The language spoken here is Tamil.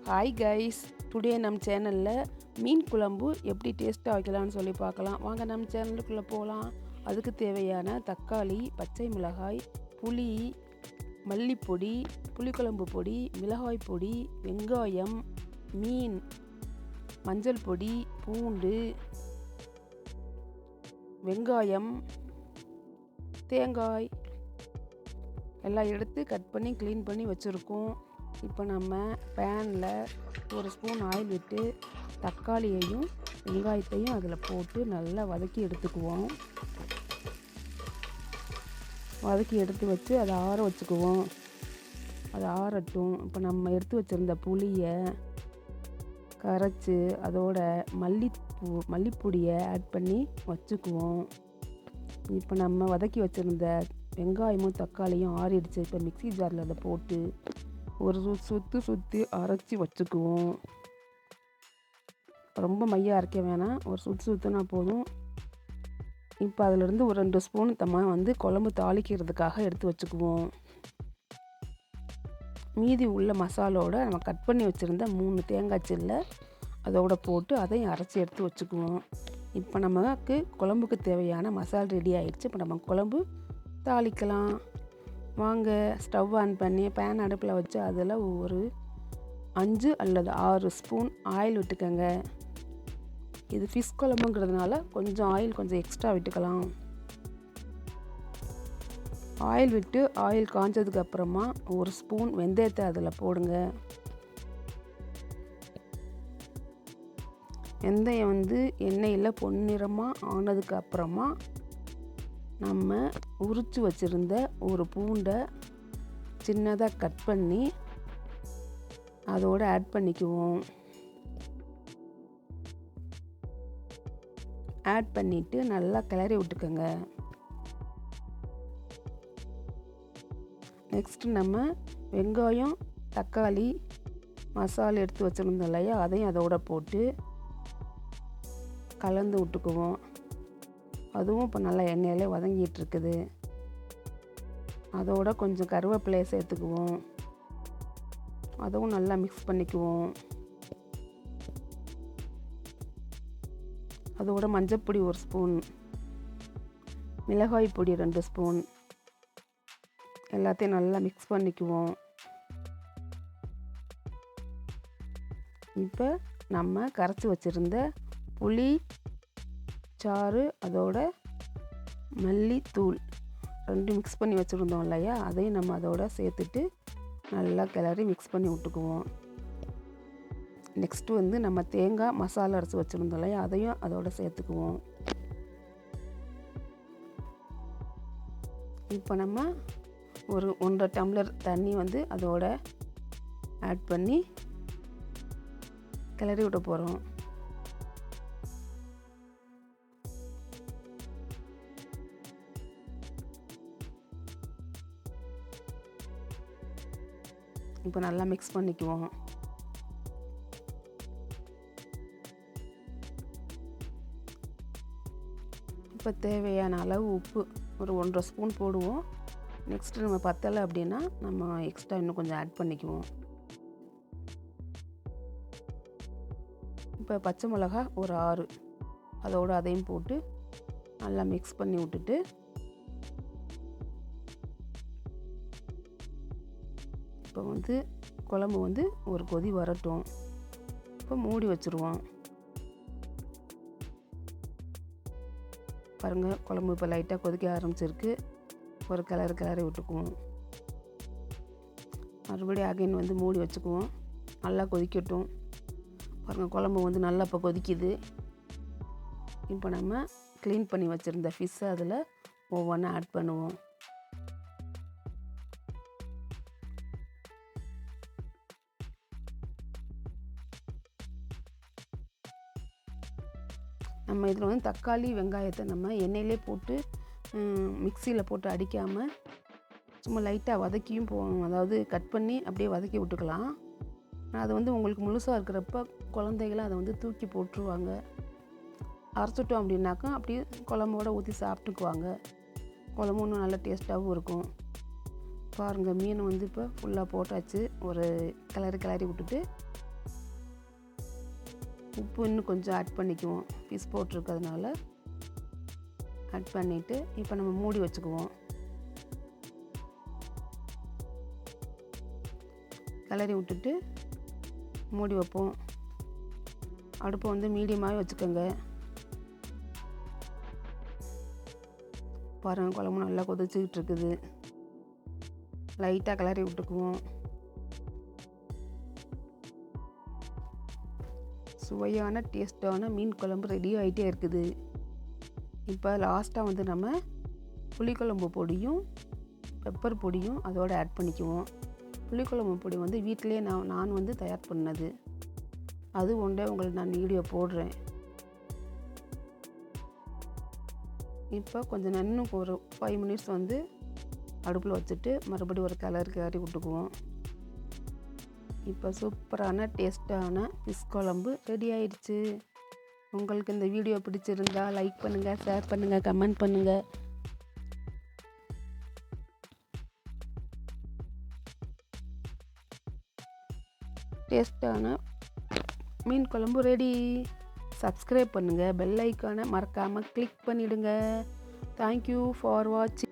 ஹாய் கைஸ், டுடே நம்ம சேனலில் மீன் குழம்பு எப்படி டேஸ்ட்டாக வைக்கலாம்னு சொல்லி பார்க்கலாம். வாங்க நம்ம சேனலுக்குள்ளே போகலாம். அதுக்கு தேவையான தக்காளி, பச்சை மிளகாய், புளி, மல்லிப்பொடி, புளிக்குழம்பு பொடி, மிளகாய் பொடி, வெங்காயம், மீன், மஞ்சள் பொடி, பூண்டு, வெங்காயம், தேங்காய் எல்லாம் எடுத்து கட் பண்ணி க்ளீன் பண்ணி வச்சுருக்கோம். இப்போ நம்ம பேனில் ஒரு ஸ்பூன் ஆயில் விட்டு தக்காளியையும் வெங்காயத்தையும் அதில் போட்டு நல்லா வதக்கி எடுத்துக்குவோம். வதக்கி எடுத்து வச்சு அதை ஆற வச்சுக்குவோம். அது ஆறட்டும். இப்போ நம்ம எடுத்து வச்சுருந்த புளியை கரைச்சி அதோட மல்லிப்பொடியை ஆட் பண்ணி வச்சுக்குவோம். இப்போ நம்ம வதக்கி வச்சுருந்த வெங்காயமும் தக்காளியும் ஆறிடுச்சு. இப்போ மிக்ஸி ஜாரில் அதை போட்டு ஒரு சுற்றி அரைச்சி வச்சுக்குவோம். ரொம்ப மையாக அரைக்க வேணாம், ஒரு சுற்றுனா போதும். இப்போ அதிலிருந்து ஒரு 2 ஸ்பூன் குழம்பு தாளிக்கிறதுக்காக எடுத்து வச்சுக்குவோம். மீதி உள்ள மசாலோட நம்ம கட் பண்ணி வச்சுருந்த 3 தேங்காய் சில்லை அதோட போட்டு அதையும் அரைச்சி எடுத்து வச்சுக்குவோம். இப்போ நமக்கு குழம்புக்கு தேவையான மசாலா ரெடி ஆகிடுச்சு. இப்போ நம்ம குழம்பு தாளிக்கலாம். வாங்க, ஸ்டவ் ஆன் பண்ணி பேன் அடுப்பில் வச்சு அதில் ஒரு 5 அல்லது 6 ஸ்பூன் ஆயில் விட்டுக்கோங்க. இது ஃபிஷ் குழம்புங்கிறதுனால கொஞ்சம் ஆயில் எக்ஸ்ட்ரா விட்டுக்கலாம். ஆயில் விட்டு ஆயில் காஞ்சதுக்கு அப்புறமா ஒரு ஸ்பூன் வெந்தயத்தை அதில் போடுங்க. வெந்தயம் எண்ணெயில் பொன்னிறமாக ஆனதுக்கு அப்புறமா நம்ம உரித்து வச்சுருந்த ஒரு பூண்டை சின்னதாக கட் பண்ணி அதோடு ஆட் பண்ணிக்குவோம். ஆட் பண்ணிவிட்டு நல்லா கிளறி விட்டுக்கோங்க. நெக்ஸ்ட்டு நம்ம வெங்காயம், தக்காளி, மசாலா எடுத்து வச்சுருந்தோம் இல்லையா, அதையும் அதோட போட்டு கலந்து விட்டுக்குவோம். அதுவும் இப்போ நல்லா எண்ணெயிலே வதங்கிட்டு இருக்குது. அதோட கொஞ்சம் கருவேப்பிலையை சேர்த்துக்குவோம். அதுவும் நல்லா மிக்ஸ் பண்ணிக்குவோம். அதோட மஞ்சப்பொடி 1 ஸ்பூன், மிளகாய் பொடி 2 ஸ்பூன் எல்லாத்தையும் நல்லா மிக்ஸ் பண்ணிக்குவோம். இப்போ நம்ம கரைச்சி வச்சுருந்த புளி சாறு அதோட மல்லித்தூள் 2 மிக்ஸ் பண்ணி வச்சுருந்தோம் இல்லையா, அதையும் நம்ம அதோட சேர்த்துட்டு நல்லா கிளறி மிக்ஸ் பண்ணி விட்டுக்குவோம். நெக்ஸ்ட்டு நம்ம தேங்காய் மசாலா அரைச்சி வச்சுருந்தோம் இல்லையா, அதையும் அதோட சேர்த்துக்குவோம். இப்போ நம்ம ஒரு 1.5 டம்ளர் தண்ணி அதோட ஆட் பண்ணி கிளறி விட போகிறோம். இப்போ நல்லா மிக்ஸ் பண்ணிக்குவோம். இப்போ தேவையான அளவு உப்பு ஒரு 1.5 ஸ்பூன் போடுவோம். நெக்ஸ்ட்டு நம்ம பத்தலை அப்படின்னா நம்ம எக்ஸ்ட்ரா இன்னும் கொஞ்சம் ஆட் பண்ணிக்குவோம். இப்போ பச்சை மிளகா ஒரு 6 அதோடு அதையும் போட்டு நல்லா மிக்ஸ் பண்ணி விட்டுட்டு இப்போ குழம்பு ஒரு கொதி வரட்டும். இப்போ மூடி வச்சுருவோம். பாருங்கள், குழம்பு இப்போ லைட்டாக கொதிக்க ஆரம்பிச்சிருக்கு. ஒரு கிளறி விட்டுக்குவோம். மறுபடியும் அகைன் மூடி வச்சுக்குவோம். நல்லா கொதிக்கட்டும். பாருங்கள், குழம்பு நல்லா இப்போ கொதிக்குது. இப்போ நம்ம க்ளீன் பண்ணி வச்சுருந்த ஃபிஷ்ஷை அதில் ஒவ்வொன்றா ஆட் பண்ணுவோம். நம்ம இதில் தக்காளி, வெங்காயத்தை நம்ம எண்ணெயிலே போட்டு மிக்சியில் போட்டு அடிக்காமல் சும்மா லைட்டாக வதக்கியும் அதாவது கட் பண்ணி அப்படியே வதக்கி விட்டுக்கலாம். அது உங்களுக்கு முழுசாக இருக்கிறப்ப குழந்தைகளாம் அதை தூக்கி போட்டுருவாங்க. அரைச்சிட்டோம் அப்படின்னாக்கா அப்படியே குழம்போட ஊற்றி சாப்பிட்டுக்குவாங்க. குழம்பு இன்னும் நல்லா டேஸ்ட்டாகவும் இருக்கும். பாருங்கள், மீன் இப்போ ஃபுல்லாக போட்டாச்சு. ஒரு கிளறி விட்டுட்டு உப்பு இன்னும் கொஞ்சம் ஆட் பண்ணிக்குவோம். பீஸ் போட்டிருக்கிறதுனால ஆட் பண்ணிவிட்டு இப்போ நம்ம மூடி வச்சுக்குவோம். கிளறி விட்டுட்டு மூடி வைப்போம். அடுப்பை வந்து மீடியமாகவே வச்சுக்கோங்க. பாருங்கள், குழம்பு நல்லா கொதிச்சுக்கிட்டு இருக்குது. லைட்டாக கிளறி விட்டுக்குவோம். சுவையான டேஸ்ட்டான மீன் குழம்பு ரெடி ஆகிட்டே இருக்குது. இப்போ லாஸ்ட்டாக வந்து நம்ம புளிக்குழம்பு பொடியும் பெப்பர் பொடியும் அதோடு ஆட் பண்ணிக்குவோம். புளிக்குழம்பு பொடி வந்து வீட்டிலே நான் வந்து தயார் பண்ணது. அது ஒன்றே உங்களுக்கு நான் வீடியோ போடுறேன். இப்போ கொஞ்சம் இன்னும் ஒரு 5 மினிட்ஸ் வந்து அடுப்பில் வச்சுட்டு மறுபடியும் ஒரு கிளறி விட்டுக்குவோம். இப்போ சூப்பரான டேஸ்ட்டான ஃபிஷ் குழம்பு ரெடி ஆயிடுச்சு. உங்களுக்கு இந்த வீடியோ பிடிச்சிருந்தா லைக் பண்ணுங்கள், ஷேர் பண்ணுங்கள், கமெண்ட் பண்ணுங்கள். டேஸ்ட்டான மீன் குழம்பு ரெடி. சப்ஸ்கிரைப் பண்ணுங்கள், பெல் ஐக்கானை மறக்காமல் கிளிக் பண்ணிவிடுங்க. தேங்க்யூ ஃபார் வாட்சிங்.